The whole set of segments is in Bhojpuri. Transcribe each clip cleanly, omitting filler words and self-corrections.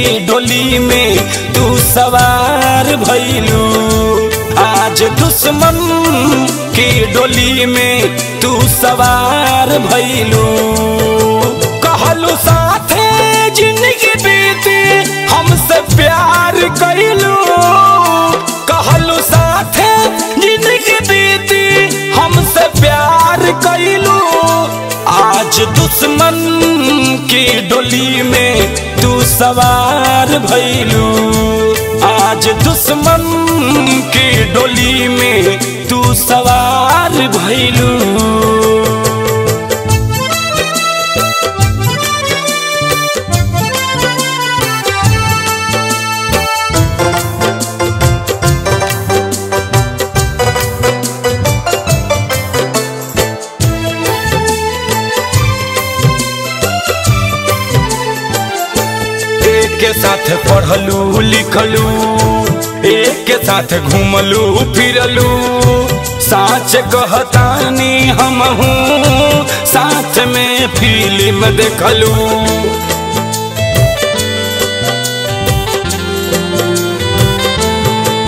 की डोली में तू सवार भइलू। आज दुश्मन की डोली में तू सवार भइलू। कहलू साथे जिंदगी बीती हमसे प्यार कइलू। कहलू साथे जिंदगी बीती हमसे प्यार कइलू। आज दुश्मन की डोली में तू सवार भइलू। आज दुश्मन की डोली में तू सवार भइलू। के साथ पढ़लू लिखलू, एक के साथ घूमलू फिरलू। साच कहतानी हमहू साथ में फिल्म देखलू।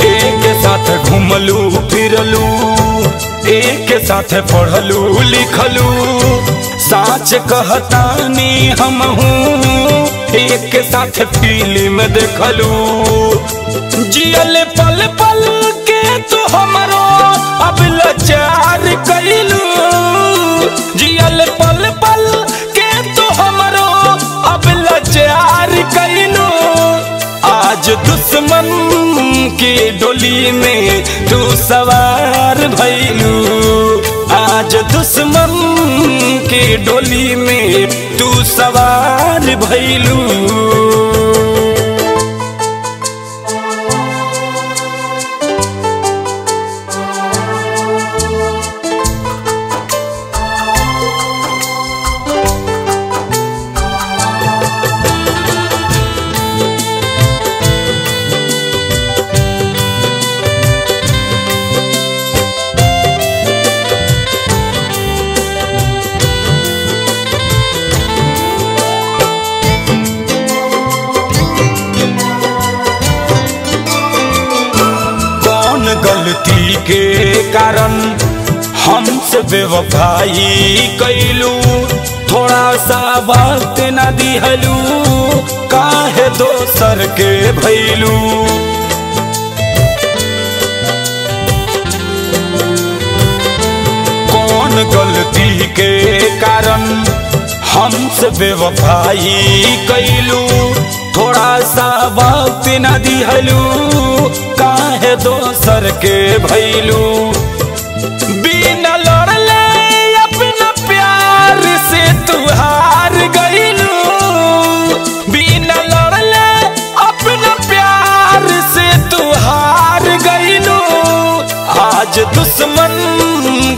एक के साथ घूमलू फिरलू, एक के साथ पढ़लू लिखलू। साच कहतानी हमहू एक के साथ फिल्म देखलू। जियल पल पल के तू हमरो अब लाचार कइलू। जियल पल पल के तू हमरो अब लाचार कइलू। आज दुश्मन की डोली में तू सवार भइलू। आज दुश्मन की डोली में तू सवार भइलू। गलती के कारण हमसे बेवफाई कइलू। थोड़ा सा वक्त न दिहलू, काहे दोसर के भइलू। कौन गलती के कारण हमसे बेवफाई कइलू। थोड़ा सा वक्त न दिहलू, काहे दोसर के भइलू। बिना लड़ले अपना प्यार से तू हार गइलू। बिना लड़ले अपना प्यार से तू हार गइलू। आज दुश्मन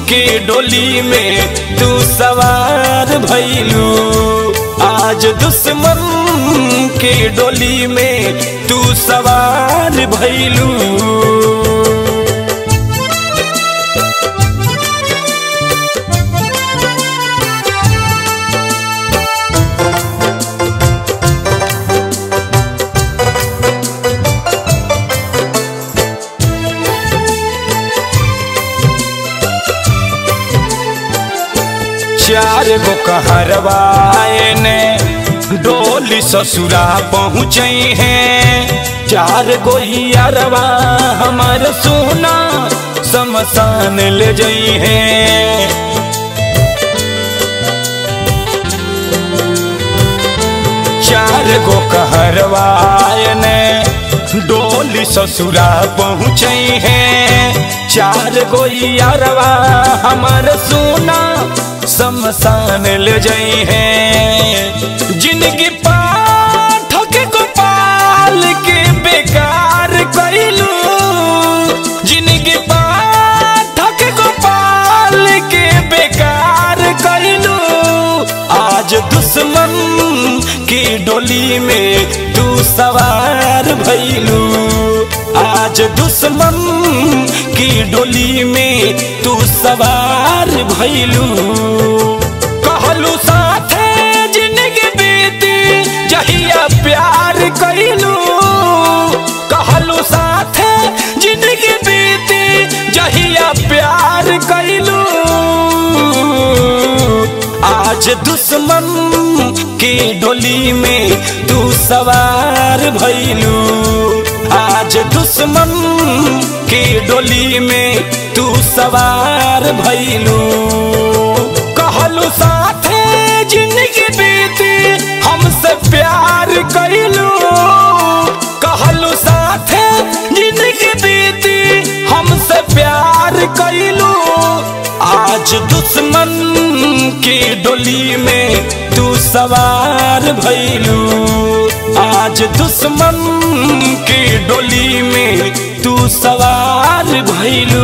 की डोली में तू सवार भइलू। आज दुश्मन की डोली में तू सवार भइलू। चार गो कहरवाए ने डोली ससुरा पहुँचे हैं। चार गो यारवा हमार सोना शमशान ले जई हैं। चार गो कहरवाए ने डोली ससुरा पहुँचे हैं। चार गो यारवा हमार सोना शमशान ले जई हैं। जिनकी पाठक गोपाल के बेकार कइलू। जिनकी पाठक गोपाल के बेकार कइलू। आज दुश्मन की डोली में तू सवार भइलू। आज दुश्मन की डोली में तू सवार भइलू। कहलू साथे जिंदगी बीती जहिया प्यार कइलू। दुश्मन की डोली में तू सवार भइलू। आज दुश्मन की डोली में तू सवार भइलू। कहलू साथे जिंदगी बीती हमसे प्यार कैलू। कहलू साथे जिंदगी बीती हमसे प्यार कैलू। आज दुश्मन की डोली में तू सवार भइलू। आज दुश्मन की डोली में तू सवार भइलू।